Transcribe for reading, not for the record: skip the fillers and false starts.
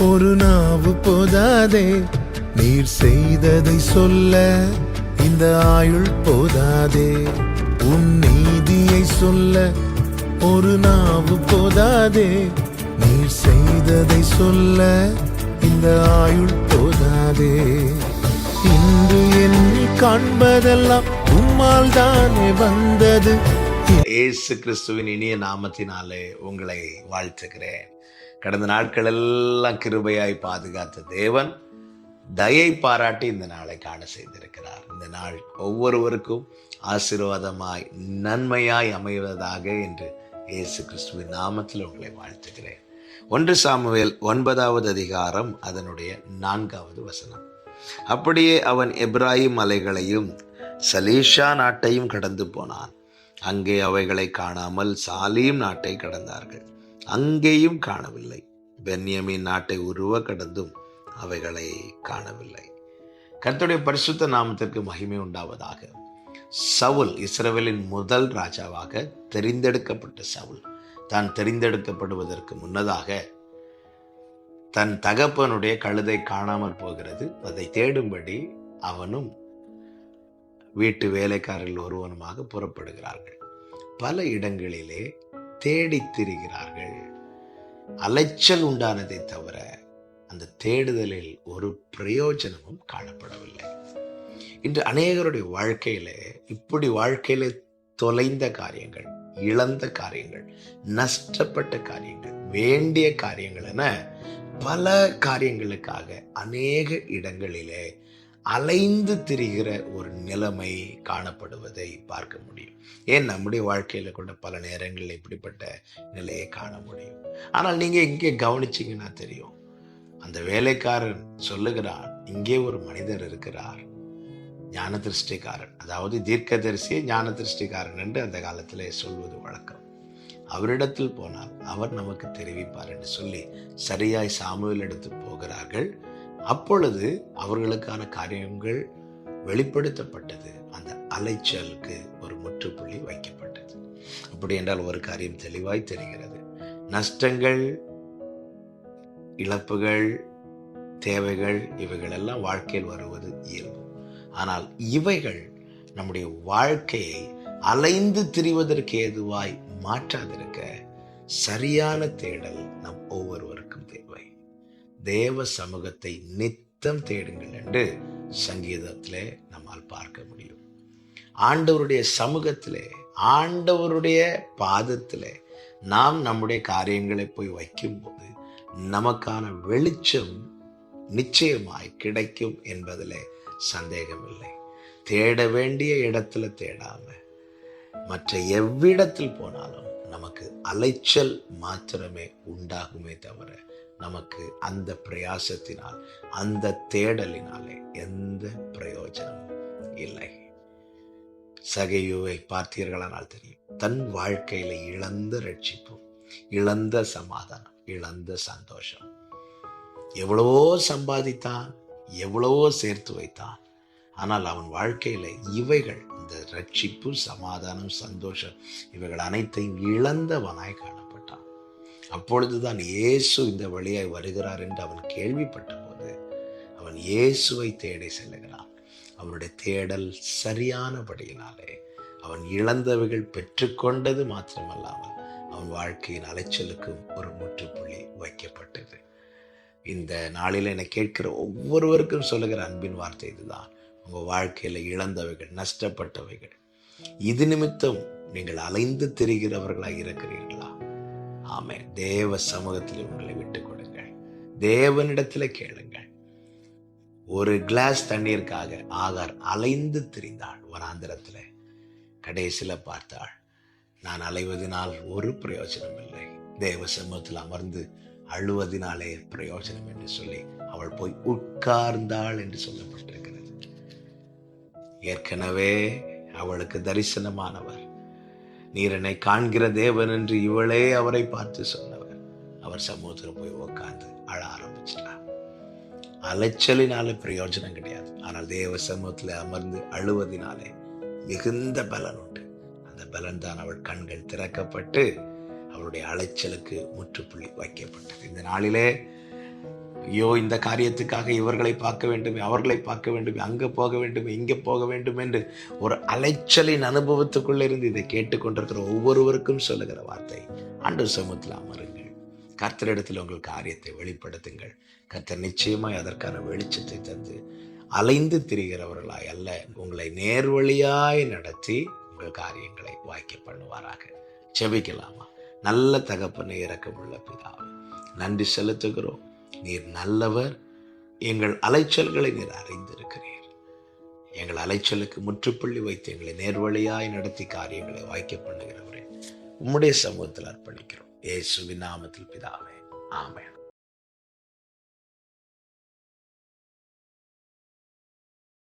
ஒரு நாவு போதாதே, நீர் செய்ததை சொல்ல இந்த ஆயுள் போதாதே. உன் நீதியை சொல்ல ஒரு நாவு போதாதே, நீர் செய்ததை சொல்ல இந்த ஆயுள் போதாதே. இன்று என்னை காண்பதெல்லாம் உம்மால் தானே வந்தது. இயேசு கிறிஸ்துவின் இனிய நாமத்தினாலே உங்களை வாழ்த்துகிறேன். கடந்த நாட்கள் எல்லாம் கிருபையாய் பாதுகாத்த தேவன் தயை பாராட்டி இந்த நாளை காண செய்திருக்கிறார். இந்த நாள் ஒவ்வொருவருக்கும் ஆசீர்வாதமாய் நன்மையாய் அமைவதாக என்று இயேசு கிறிஸ்துவின் நாமத்தில் உங்களை வாழ்த்துகிறேன். 1 சாமுவேல் 9வது அதிகாரம் அதனுடைய 4வது வசனம். அப்படியே அவன் எப்ராயிம் மலைகளையும் சலீஷா நாட்டையும் கடந்து போனான். அங்கே அவைகளை காணாமல் சாலீம் நாட்டை கடந்தார்கள். அங்கேயும் காணவில்லை. பென்யமீன் நாட்டை உருவ கடந்தும் அவைகளை காணவில்லை. கர்த்தருடைய பரிசுத்த நாமத்திற்கு மகிமை உண்டாவதாக. சவுல் இஸ்ரவேலின் முதல் ராஜாவாக தெரிந்தெடுக்கப்பட்ட சவுல் தான் தெரிந்தெடுக்கப்படுவதற்கு முன்னதாக தன் தகப்பனுடைய கழுதை காணாமல் போகிறது. அதை தேடும்படி அவனும் வீட்டு வேலைக்காரர்கள் ஒருவனுமாக புறப்படுகிறார்கள். பல இடங்களிலே தேடித் திரிகிறார்கள். அலைச்சல் உண்டானதை தவிர அந்த தேடுதலில் ஒரு பிரயோஜனமும் காணப்படவில்லை. இன்று அநேகருடைய வாழ்க்கையிலே வாழ்க்கையில தொலைந்த காரியங்கள், இழந்த காரியங்கள், நஷ்டப்பட்ட காரியங்கள், வேண்டிய காரியங்கள் என பல காரியங்களுக்காக அநேக இடங்களிலே அலைந்து திரிகிற ஒரு நிலைமை காணப்படுவதை பார்க்க முடியும். ஏன் நம்முடைய வாழ்க்கையில கூட பல நேரங்களில் இப்படிப்பட்ட நிலையை காண முடியும். ஆனால் நீங்க இங்கே கவனிச்சீங்கன்னா தெரியும். அந்த வேலைக்காரன் சொல்லுகிறான், இங்கே ஒரு மனிதர் இருக்கிறார், ஞான திருஷ்டிக்காரன். அதாவது தீர்க்கதரிசியை ஞான திருஷ்டிக்காரன் என்று அந்த காலத்திலே சொல்வது வழக்கம். அவரிடத்தில் போனால் அவர் நமக்கு தெரிவிப்பார் என்று சொல்லி சரியாய் சாமுவேல் எடுத்து போகிறார்கள். அப்பொழுது அவர்களுக்கான காரியங்கள் வெளிப்படுத்தப்பட்டது. அந்த அலைச்சலுக்கு ஒரு முற்றுப்புள்ளி வைக்கப்பட்டது. அப்படி என்றால் ஒரு காரியம் தெளிவாய் தெரிகிறது. நஷ்டங்கள், இழப்புகள், தேவைகள் இவைகள் எல்லாம் வாழ்க்கையில் வருவது இயல்பு. ஆனால் இவைகள் நம்முடைய வாழ்க்கையை அலைந்து திரிவதற்கு ஏதுவாய் மாற்றாதிருக்க சரியான தேடல் நம் ஒவ்வொருவருக்கும் தேவை. தேவ சமூகத்தை நித்தம் தேடுங்கள் என்று சங்கீதத்திலே நம்மால் பார்க்க முடியும். ஆண்டவருடைய சமூகத்திலே, ஆண்டவருடைய பாதத்திலே நாம் நம்முடைய காரியங்களை போய் வைக்கும்போது நமக்கான வெளிச்சம் நிச்சயமாய் கிடைக்கும் என்பதிலே சந்தேகமில்லை. தேட வேண்டிய இடத்துல தேடாம மற்ற எவ்விடத்தில் போனாலும் நமக்கு அலைச்சல் மாத்திரமே உண்டாகுமே தவிர நமக்கு அந்த பிரயாசத்தினால், அந்த தேடலினாலே எந்த பிரயோஜனமும் இல்லை. சகையுவை பார்த்தீர்களானால் தெரியும். தன் வாழ்க்கையில இழந்த ரட்சிப்பும், இழந்த சமாதானம், இழந்த சந்தோஷம். எவ்வளவோ சம்பாதித்தான், எவ்வளவோ சேர்த்து வைத்தான். ஆனால் அவன் வாழ்க்கையில இவைகள், இந்த ரட்சிப்பு, சமாதானம், சந்தோஷம் இவைகள் அனைத்தையும் இழந்தவனாய் காணப்பட்டான். அப்பொழுதுதான் இயேசு இந்த வழியாய் வருகிறார் என்று அவன் கேள்விப்பட்ட போது அவன் இயேசுவை தேடி செல்லுகிறான். அவனுடைய தேடல் சரியானபடியினாலே அவன் இழந்தவைகள் பெற்றுக்கொண்டது மாத்திரமல்லாமல் அவன் வாழ்க்கையின் அலைச்சலுக்கும் ஒரு முற்றுப்புள்ளி வைக்கப்பட்டது. இந்த நாளில் என்னை கேட்கிற ஒவ்வொருவருக்கும் சொல்லுகிற அன்பின் வார்த்தை இதுதான். உங்க வாழ்க்கையில இழந்தவைகள், நஷ்டப்பட்டவைகள், இது நிமித்தம் நீங்கள் அலைந்து திரிகிறவர்களாக இருக்கிறீர்களா? ஆமே, தேவ சமூகத்தில் உங்களை விட்டுக் கொடுங்கள். தேவனிடத்தில் கேளுங்கள். ஒரு கிளாஸ் தண்ணீருக்காக ஆகார் அலைந்து திரிந்தாள் வனாந்திரத்துல. கடைசியில பார்த்தாள், நான் அலைவதனால் ஒரு பிரயோஜனம் இல்லை, தேவ சமூகத்தில் அமர்ந்து அழுவதினாலே பிரயோஜனம் என்று சொல்லி அவள் போய் உட்கார்ந்தாள் என்று சொல்லப்பட்டிருக்கிறது. ஏற்கனவே அவளுக்கு தரிசனமானவர், நீர் என்னை காண்கிற தேவன் என்று இவளே அவரை பார்த்து சொன்னவர், அவர் சமூகத்தில் போய் உட்கார்ந்து அழ ஆரம்பிச்சிட்டார். அலைச்சலினாலே பிரயோஜனம் கிடையாது. ஆனால் தேவ சமூகத்தில் அமர்ந்து அழுவதினாலே மிகுந்த பலன் உண்டு. அந்த பலன் தான் அவள் கண்கள் திறக்கப்பட்டு அவளுடைய அலைச்சலுக்கு முற்றுப்புள்ளி வைக்கப்பட்டது. இந்த நாளிலே ஐயோ, இந்த காரியத்துக்காக இவர்களை பார்க்க வேண்டுமே, அவர்களை பார்க்க வேண்டுமே, அங்கே போக வேண்டுமே, இங்கே போக வேண்டும் என்று ஒரு அலைச்சலின் அனுபவத்துக்குள்ள இருந்து இதை கேட்டுக்கொண்டிருக்கிற ஒவ்வொருவருக்கும் சொல்லுகிற வார்த்தை, ஆண்டவர் சமூகத்தில் அமருங்கள், கர்த்தரிடத்தில் உங்கள் காரியத்தை வெளிப்படுத்துங்கள். கர்த்தர் நிச்சயமாய் அதற்கான வெளிச்சத்தை தந்து அலைந்து திரிகிறவர்களாய் அல்ல, உங்களை நேர்வழியாய் நடத்தி உங்கள் காரியங்களை வாய்க்க பண்ணுவாராக. செபிக்கலாமா? நல்ல தகப்பனை, இரக்கமுள்ள பிதாவே, நன்றி செலுத்துகிறோம். நீர் நல்லவர். எங்கள் அலைச்சல்களை நீர் அறிந்திருக்கிறீர். எங்கள் அலைச்சலுக்கு முற்றுப்புள்ளி வைத்து எங்களை நேர்வழியாய் நடத்தி காரியங்களை வாய்க்க பண்ணுகிறவரே, உம்முடைய சமூகத்தில் அர்ப்பணிக்கிறோம். இயேசுவின் நாமத்தில் பிதாவே, ஆமென்.